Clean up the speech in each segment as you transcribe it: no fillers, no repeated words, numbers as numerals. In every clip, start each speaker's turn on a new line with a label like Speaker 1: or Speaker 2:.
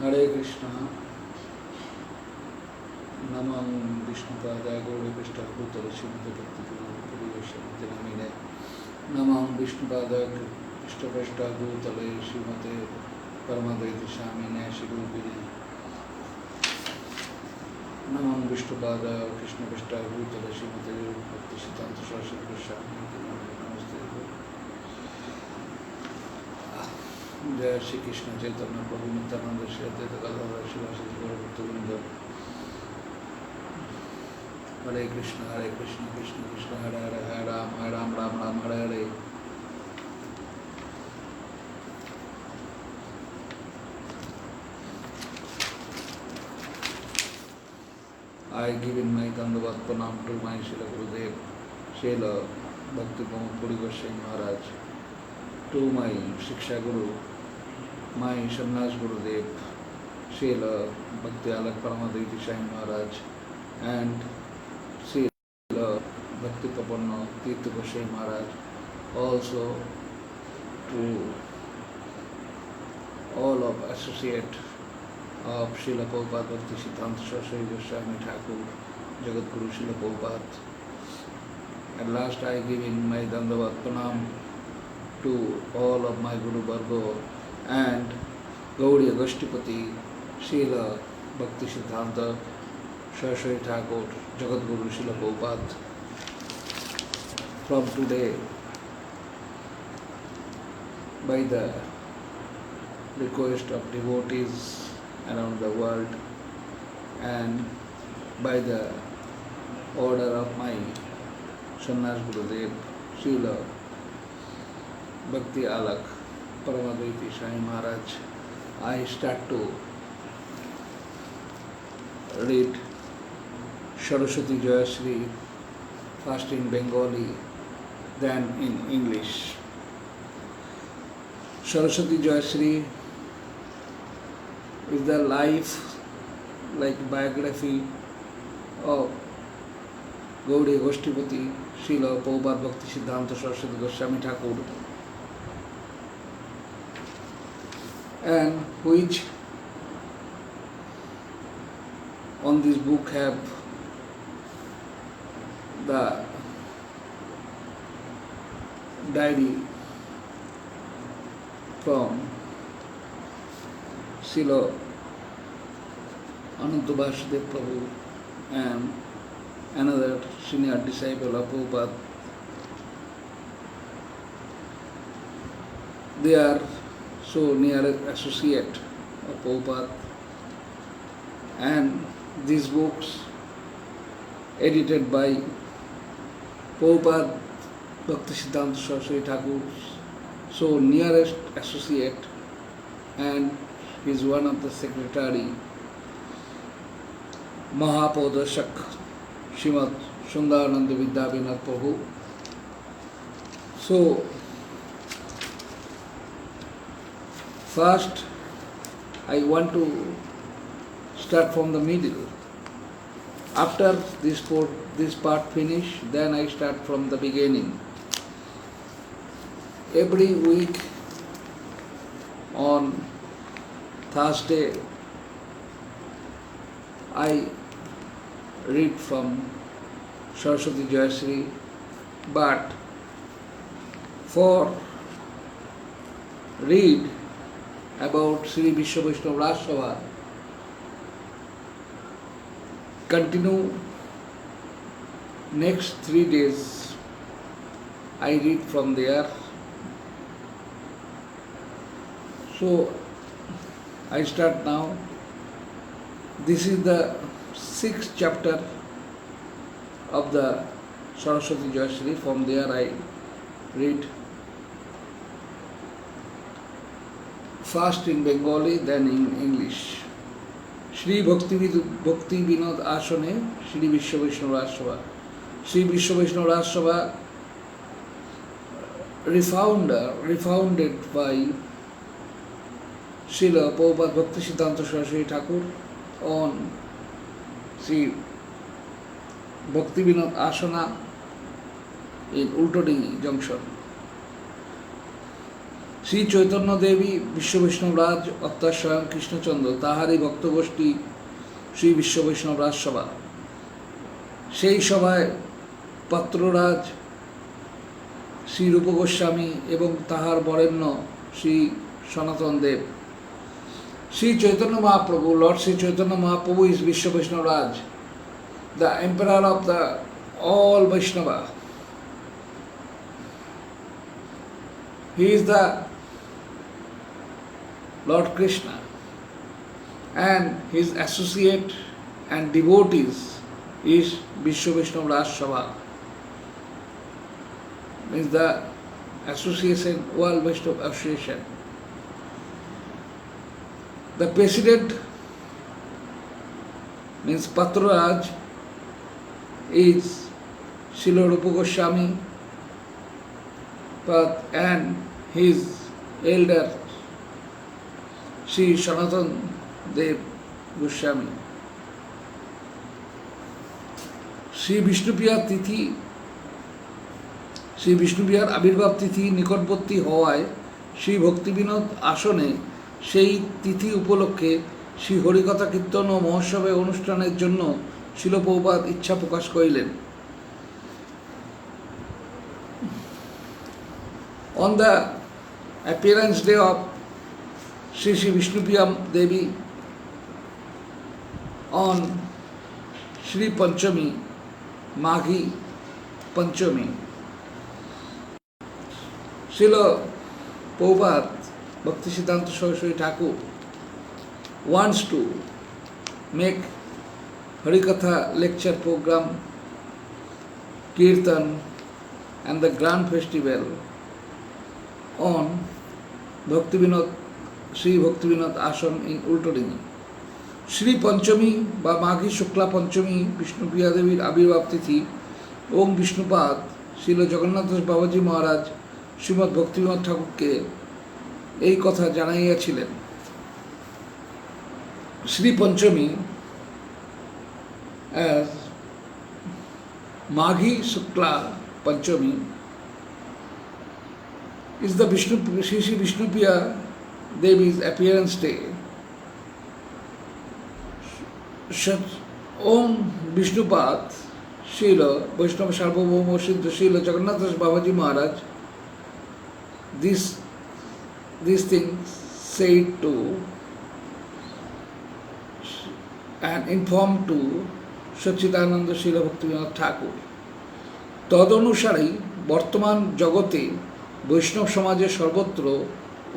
Speaker 1: हरे कृष्णा नमः विष्णुपादाय गौरीपृष्ठभूतले श्रीमते भक्तिपूर्वश्रीमते नमिने नमः विष्णुपादाय पृष्ठभूतले श्रीमते परमाद्वैत स्वामिने श्रीरूपिणे नमः विष्णुपादाय कृष्णपृष्ठभूतले श्रीमते भक्तिसिद्धान्त सरस्वती गोस्वामी नमस्ते। जय श्री कृष्ण चैतन्य प्रभु नित्यानंद श्री अद्वैत गदाधर शिवासादि गौरभक्तवृंद। हरे Krishna Krishna Krishna Hare Hare Hare Ram Ram Ram Hare Hare. I give in my Dandavat Pranam to my Srila Gurudev, Srila Bhakti Pramod Puri Goswami Maharaj, to my Shiksha Guru, my Sannyas Gurudev, Srila Bhakti Alak Paramadviti Swami Maharaj, and Srila Bhakti Papanna Tirtha Goswami Maharaj, also to all of associate of Srila Prabhupada Bhakti Siddhanta Saraswati Goswami Thakur, Jagat Guru Srila Prabhupada. At last I give in my Dandavat Pranam to all of my Guru Varga and Gauriya Goshtipati, Srila Bhakti Siddhanta Saraswati Thakur, Jagat Guru Srila Prabhupada. From today, by the request of devotees around the world and by the order of my Sannyas Gurudev, Srila Bhakti Alak Paramadviti Swami Maharaj, I start to read Saraswati Jayasri first in Bengali, then in English. Saraswati Jayasri is the life, like biography of Gauriya Goshtipati, Srila Prabhupada Bhakti Siddhanta Saraswati Goswami Thakur, and which on this book have the diary from Srila Ananta Vasudev Prabhu and another senior disciple of Prabhupada. They are so near associate of Prabhupada, and these books edited by Prabhupada Bhakti Siddhanta Saraswati Thakur, so nearest associate, and he is one of the secretary, Mahapadashak Srimad Sundarananda Vidyavinath Prabhu. So, first I want to start from the middle. After this part finish, then I start from the beginning. Every week on Thursday, I read from Saraswati Jayasri, but for read about Sri Vishwa Vaishnava Raj Sabha, continue next 3 days, I read from there. So I start now. This is the 6th chapter of the Saraswati Jayasri. From there I read first in Bengali, then in English. Shri Bhakti Vinod Asane, Shri Vishwa Vaishnava Raj Sabha. Shri Vishwa Vaishnava Raj Sabha refounded by Srila Prabhupada Bhakti Siddhanta Saraswati Thakur on Sri Bhakti Vinod Asana in Ultodingi Junction. Shri Chaitanya দেবী বিশ্ব বৈষ্ণব রাজ অর্থাৎ স্বয়ং কৃষ্ণচন্দ্র তাহারই ভক্তগোষ্ঠী শ্রী বিশ্ব বৈষ্ণব রাজসভা। সেই সভায় পাত্ররাজ শ্রী রূপ গোস্বামী এবং তাহার বরেণ্য শ্রী সনাতন দেব। শ্রী চৈতন্য মহাপ্রভু, লর্ড শ্রী চৈতন্য মহাপ্রভু is বিশ্ব বৈষ্ণব রাজ, the emperor of the all Vaishnava. He is the Lord Krishna, and his associate and devotees is Vishwa Vaishnava Raj Sabha, means the association, World Vaishnava Association. The president means Patraraj is Srila Rupa Goswami and his elder Sri Sanatan Dev Goswami. Sri Vishnupriya তিথি, শ্রী বিষ্ণুপ্রিয়ার আবির্ভাব তিথি নিকটবর্তী হওয়ায় শ্রী ভক্তিবিনোদ আসনে সেই তিথি উপলক্ষে শ্রী হরিকথা কীর্তন ও মহোৎসবে অনুষ্ঠানের জন্য শিল প্রভুপাদ ইচ্ছা প্রকাশ করিলেন। On the appearance day of Sri Sri Vishnupriya Devi on Shri Panchami, Maghi Panchami, Srila Prabhupada Bhaktisiddhanta Saraswati Thakur wants to make Harikatha lecture program, Kirtan and the grand festival on Bhaktivinod, Sri Bhaktivinod Ashram in Ultodingi. Shri Panchami বা মাঘী শুক্লা পঞ্চমী বিষ্ণুপ্রিয়া দেবীর আবির্ভাব তিথি ওম বিষ্ণুপাদ শ্রীল জগন্নাথ দাস বাবাজি মহারাজ শ্রীমৎ ভক্তিবিনোদ ঠাকুরকে এই কথা জানাইয়াছিলেন। Shri Panchami as Maghi Shukla Panchami is the Sri Sri Vishnupriya Devi's appearance day. Om Vishnupad Srila Vaishnava Sarvabhauma Siddha Srila Jagannath Das Babaji Maharaj these things said to and informed to Sachidananda Srila Bhaktivinoda Thakur. তদনুসারেই বর্তমান জগতে বৈষ্ণব সমাজের সর্বত্র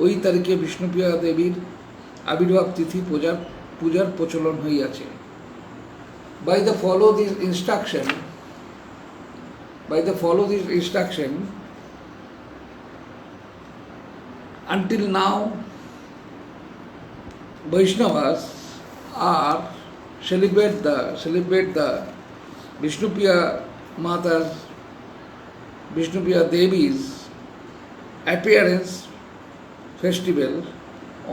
Speaker 1: ওই তারিখে বিষ্ণুপ্রিয়া দেবীর আবির্ভাব তিথি পূজার প্রচলন হইয়াছে। By the follow this instruction, until now Vaishnavas are celebrate the Vishnupriya Devi's appearance festival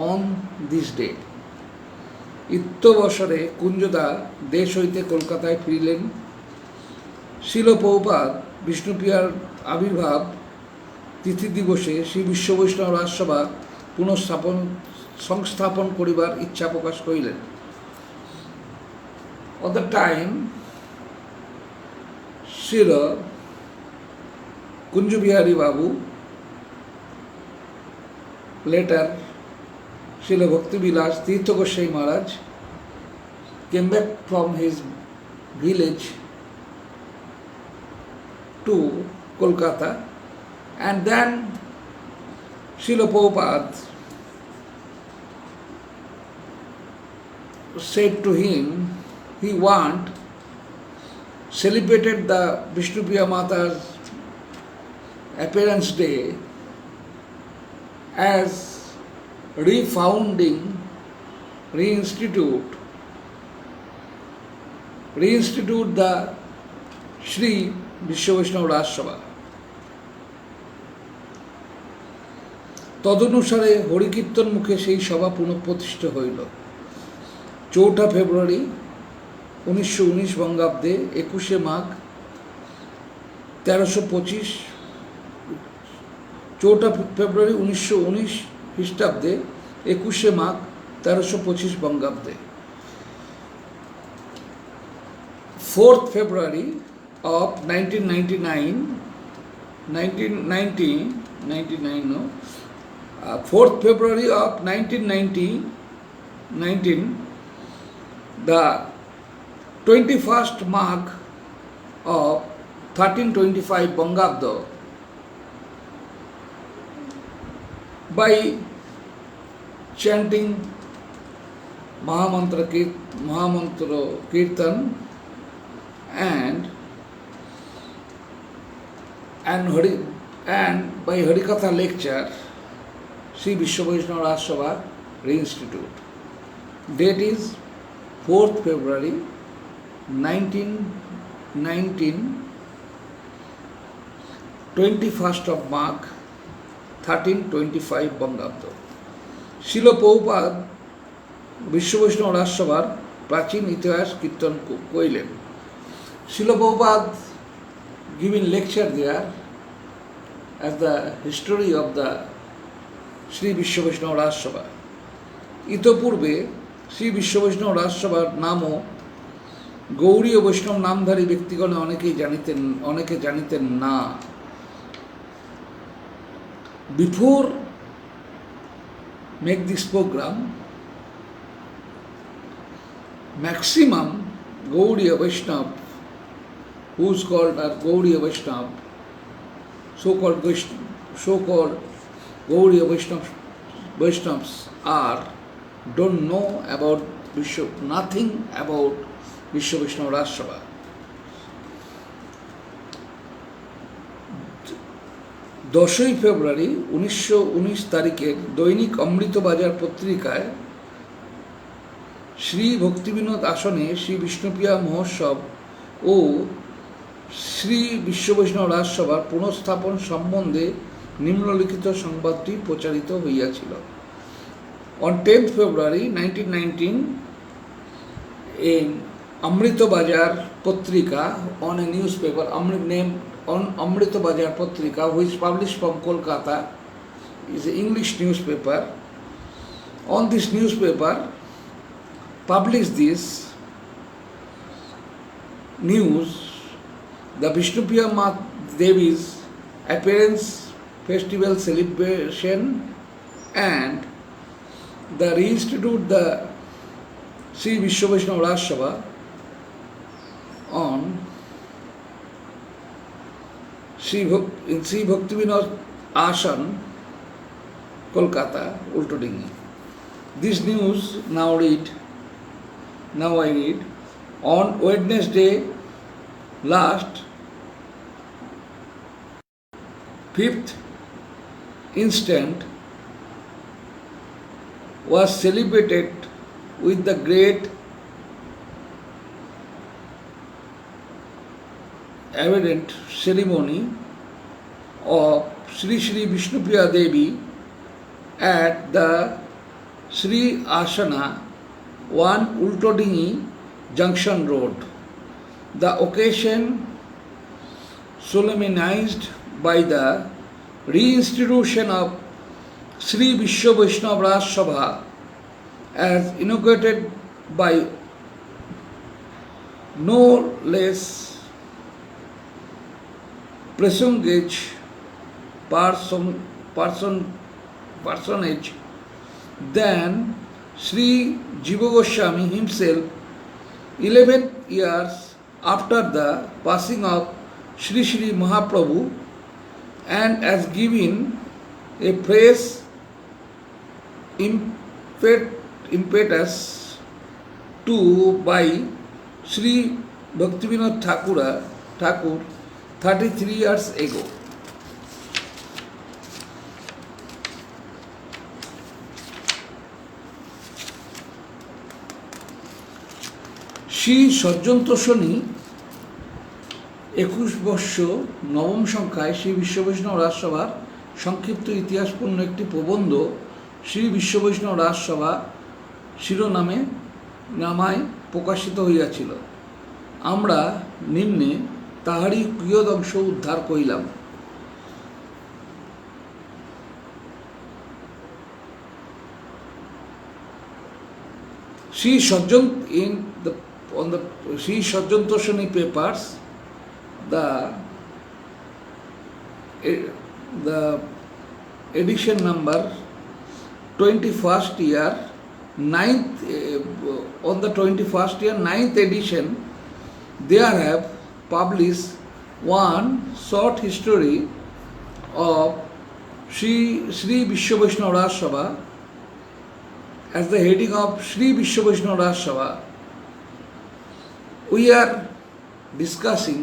Speaker 1: on this day. ইত্যবসরে কুঞ্জদা দেশ হইতে কলকাতায় ফিরিলেন। শিল প্রভুপাদ বিষ্ণুপ্রিয়ার আবির্ভাব তিথি দিবসে শ্রী বিশ্ব বৈষ্ণব রাজসভা সংস্থাপন করিবার ইচ্ছা প্রকাশ করিলেন। At the time, Srila Kunj Bihari Babu, later Srila Bhakti Vilas Tirtha Goswami Maharaj came back from his village to Kolkata, and then Srila Prabhupada said to him he celebrated the Vishnupriya Mata's appearance day as reinstitute the Shri Vishwa Vaishnava Raj Sabha. তদনুসারে হরিকীর্তন মুখে সেই সভা পুনঃপ্রতিষ্ঠিত হইল। 4 ফেব্রুয়ারি 1919 বঙ্গাব্দে 21 মাঘ 1325 4 ফেব্রুয়ারি 1919 খ্রিস্টাব্দে, 21 মাঘ 1325 বঙ্গাব্দে। 4th February of 1999, 4th February of 1919, the 21st March of 1325 Bangabdo, by chanting Mahamantra Kirtan and by Harikatha lecture, Sri Vishwa Vaishnava Raj Sabha Re-Institute. Date is 4th February 1919, 21st of March 1325 বঙ্গাব্দ। শিল প্রভুপাদ বিশ্ব বৈষ্ণব রাজসভার প্রাচীন ইতিহাস কীর্তন কইলেন। শিল Prabhupada giving lecture there as the history of the Shri বিশ্ব বৈষ্ণব রাজসভা। ইতপূর্বে শ্রী বিশ্ব বৈষ্ণব রাজসভার নামও গৌড়ীয় বৈষ্ণব নামধারী ব্যক্তিগণে অনেকে জানিতেন না। Before make this program, maximum Gaudiya Vaishnava, who is called as Gaudiya Vaishnava, so-called Gaudiya Vaishnavas don't know about nothing about Vishwa Vaishnava Raj Sabha. 10ই ফেব্রুয়ারি 1919 তারিখের দৈনিক অমৃতবাজার পত্রিকায় শ্রী ভক্তিবিনোদ আসনে শ্রী বিষ্ণুপ্রিয়া মহোৎসব ও শ্রী বিশ্ব বৈষ্ণব রাজসভার পুনঃস্থাপন সম্বন্ধে নিম্নলিখিত সংবাদটি প্রচারিত হইয়াছিল। On 10th February 1919, in Amritobajar Patrika, on a newspaper named on Amritobajar Patrika, which is published from Kolkata, is an English newspaper. On this newspaper, published this news, the Vishnupriya Devi's appearance, festival celebration, and the reinstitute the Sri Vishwa Vaishnava Raj Sabha on in Sri Bhaktivinoda Ashan, Kolkata, Ultodingi. This news now I read, on Wednesday last, 5th instant, was celebrated with the great evident ceremony of Sri Sri Vishnupriya Devi at the Sri Asana 1 Ultodingi Junction Road. The occasion solemnized by the reinstitution of Sri Vishwa Vaishnava Raj Sabha as inaugurated by no less presungage personage than Sri Jiva Goswami himself 11 years after the passing of Sri Sri Mahaprabhu, and as giving a fresh impetus to by Sri Bhaktivinoda Thakur 33 years ago. Shri সজ্জন্তোষণী 21 বর্ষ নবম সংখ্যায় শ্রী বিশ্ব বৈষ্ণব রাজসভার সংক্ষিপ্ত ইতিহাসপূর্ণ একটি প্রবন্ধ শ্রী বিশ্ব বৈষ্ণব রাজসভা শিরোনামায় প্রকাশিত হইয়াছিল। আমরা নিম্নে তাহারই কিয়দংশ উদ্ধার করিলাম। Sri Sajjan in the on the Sri Sajjan Toshani papers, the edition number 21st year, 9th on the 21st year 9th edition, they have published one short history of Sri Vishwa Vaishnava Raj Sabha. As the heading of Sri Vishwa Vaishnava Raj Sabha, we are discussing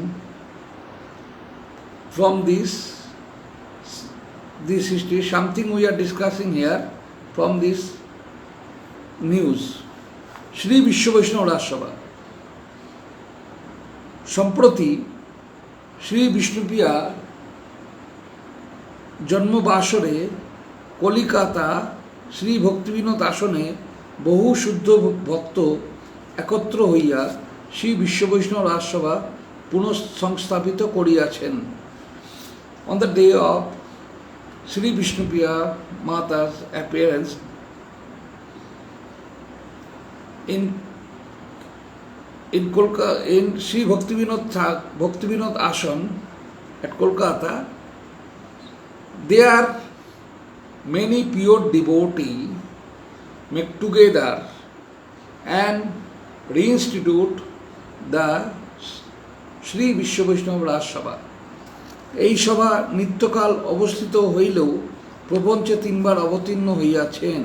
Speaker 1: from this history, something we are discussing here from this news. Sri Vishwa Vaishnava Raj Sabha. সম্প্রতি শ্রী বিষ্ণুপ্রিয়া জন্মবাসরে কলিকাতা শ্রী ভক্তিবিনোদ আসনে বহু শুদ্ধ ভক্ত একত্র হইয়া শ্রী বিশ্ব বৈষ্ণব রাজসভা পুনঃসংস্থাপিত করিয়াছেন। On the day of Sri Vishnupriya Mata's appearance in Kolkata, in Sri Bhaktivinoda Ashram at Kolkata, there are many pure devotees make together and reinstitute the Sri Vishwa Vaishnava Raj Sabha. এই সভা নিত্যকাল অবস্থিত হইলেও প্রপঞ্চে 3 বার অবতীর্ণ হইয়াছেন।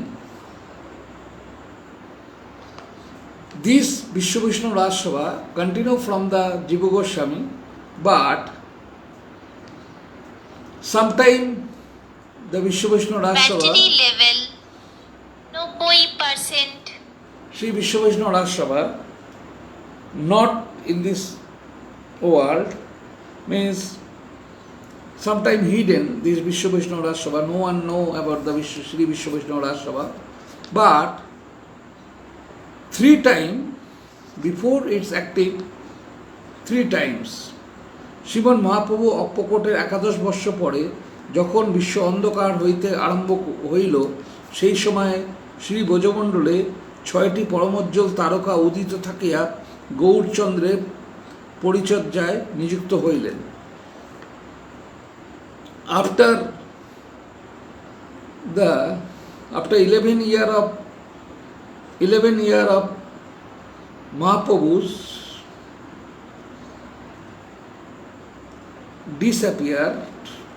Speaker 1: This Vishwa Vaishnava Raj Sabha continue from the Jiva Goswami, but sometime the Vishwa Vaishnava Raj Sabha
Speaker 2: battery level 90%.
Speaker 1: Sri Vishwa Vaishnava Raj Sabha not in this world, means sometime hidden, this Vishwa Vaishnava Raj Sabha, no one know about the Sri Vishwa Vaishnava Raj Sabha, but 3 times before it's active, 3 times শ্রীমন মহাপ্রভু অপ্পকোটের 11 বর্ষ পরে যখন বিশ্ব অন্ধকার হইতে আরম্ভ হইল, সেই সময় শ্রী ব্রজমণ্ডলে 6টি পরমোজ্জ্বল তারকা উদিত থাকিয়া গৌরচন্দ্রের পরিচর্যায় নিযুক্ত হইলেন। After 11 years of Mahaprabhu's disappear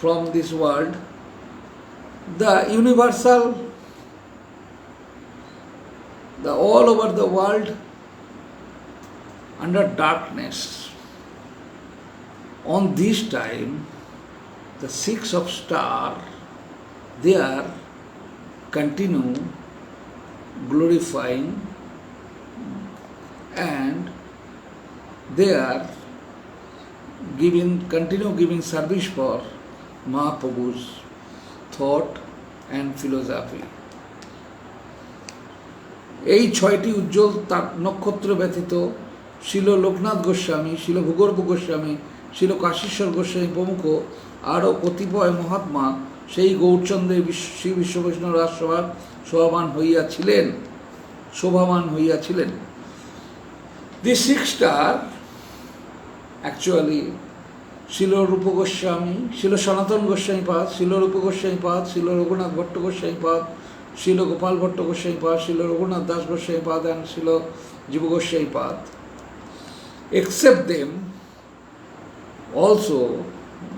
Speaker 1: from this world, the universal, all over the world under darkness. On this time, the 6 of star, they are continue glorifying and they are continue giving service for Mahaprabhu's thought and philosophy. এই 6টি উজ্জ্বল নক্ষত্র ব্যতীত শিল লোকনাথ গোস্বামী, শিল ভূগর্ভ গোস্বামী, শিল কাশীশ্বর গোস্বামী প্রমুখ আরও কতিপয় মহাত্মা সেই গৌরচন্দ্রের শ্রী বিশ্ব বৈষ্ণব রাজসভার শোভামান হইয়াছিলেন। This 6 star actually শিল রূপ গোস্বামী, শিল সনাতন গোস্বামী পাদ, শিল রূপ গোস্বামী পাদ, শিল রঘুনাথ ভট্ট গোস্বামী পাদ, শিল গোপাল ভট্ট গোস্বামী পাদ, শিল রঘুনাথ দাস গোস্বামী পাদ and শিল জীব গোস্বামী পাদ. Except them, also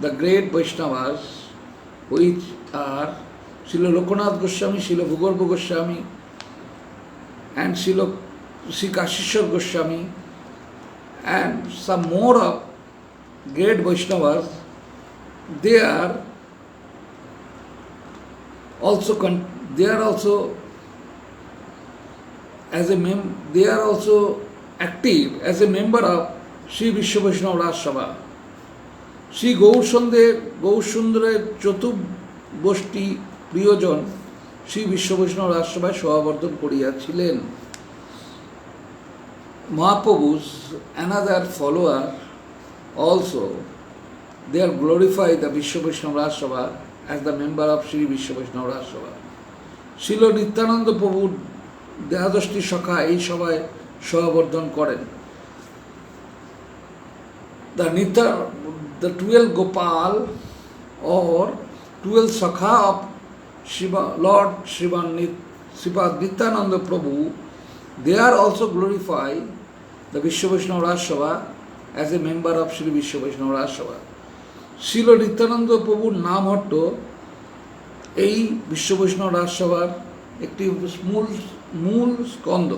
Speaker 1: the great Vaishnavas, which are Srila Lokanath Goswami, Srila Bhugarbha Goswami, and Srila Sri Kashishwar Goswami, and some more of great Vaishnavas, they are also active as a member of Sri Vishwa Vaishnava Raj Sabha. Shri গৌরসুন্দরের চতুর্বষ্টি প্রিয়জন শ্রী বিশ্ব বৈষ্ণব রাজসভায় সভাবর্ধন করিয়াছিলেন। Mahaprabhu's another follower also, they are glorified the Vishwa Vaishnava Raj Sabha as the member of Sri Vishwa Vaishnava Raj Sabha. Srila Nityananda Prabhu দ্বাদশটি শাখা এই সভায় সহবর্ধন করেন। The 12 Gopal or 12 Sakha of Shiva, Lord Shiva Nityananda Prabhu, they are also glorify the Vishwa Vaishnava Raj Sabha as a member of Sri Vishwa Vaishnava Raj Sabha. শিল নিত্যানন্দ প্রভুর নাম হট্ট এই বিশ্ব বৈষ্ণব রাজসভার একটি মূল স্কন্ধ।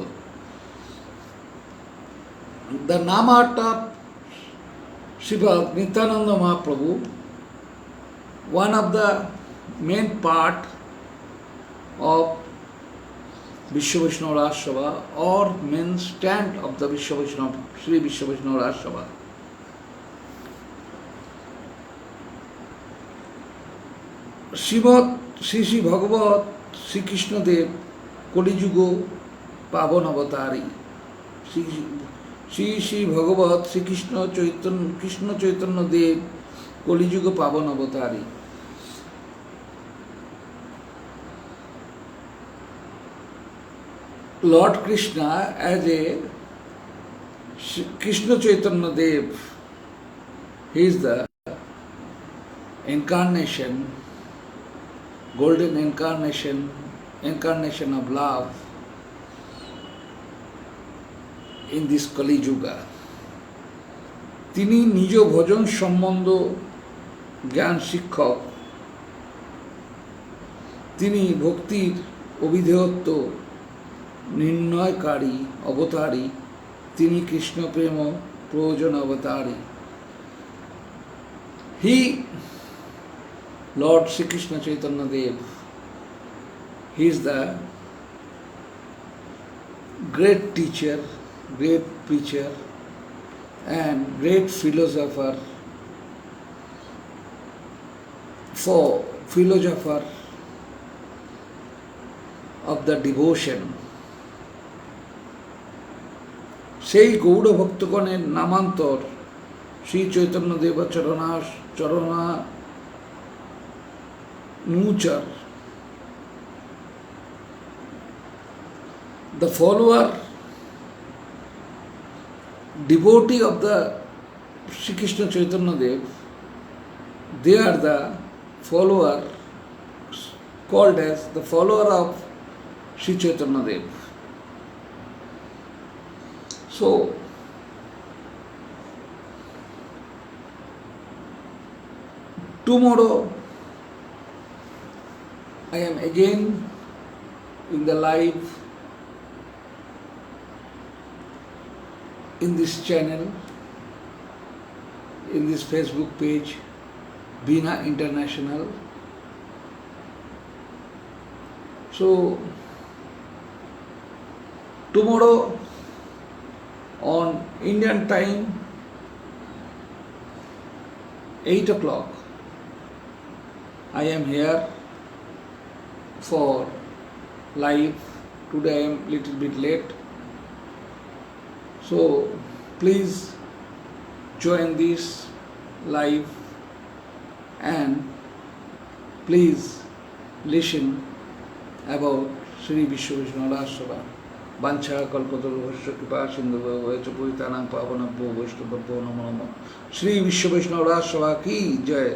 Speaker 1: The Namat of Shiva Nityananda Mahaprabhu, one of the main part of Vishwa Vaishnava Raj Sabha or main stand of the Vishwa Vaishnava, Sri Vishwa Vaishnava Raj Sabha. Shri Shri Bhagavad শ্রীকৃষ্ণদেব Kaliyuga Pavan অবতারী। Shri Shri Bhagavad Krishna Chaitanya Dev Kaliyuga Pavan অবতারী। Lord Krishna as a Krishna Chaitanya Dev, he is the incarnation, golden incarnation of love in this Kali Yuga. তিনি নিজ ভজন সম্বন্ধ জ্ঞান শিক্ষক, তিনি ভক্তির অভিধেয়ত্ব নির্ণয়কারী অবতারী, তিনি কৃষ্ণ প্রেম প্রয়োজন অবতারী। He, Lord Sri Krishna Chaitanya Dev, he is the great teacher, great preacher and great philosopher of the devotion. সেই গৌড় ভক্তগণের নামান্তর শ্রী চৈতন্য দেব চরণানুচর। The follower, devotee of the Sri Krishna Chaitanya Dev, they are the follower, called as the follower of Sri Chaitanya Dev. So, tomorrow I am again in the live in this channel, in this Facebook page, Bina International. So, tomorrow on Indian time, 8 o'clock, I am here for live. Today I am little bit late. So please join this live and please listen about Sri Vishwa Vaishnava Raj Sabha. Vancha kalpatarubhasya kripa sindhubhyo puritanam pavanabhyo vaishnavabhyo namo namo. Sri Vishwa Vaishnava Raj Sabha ki jai.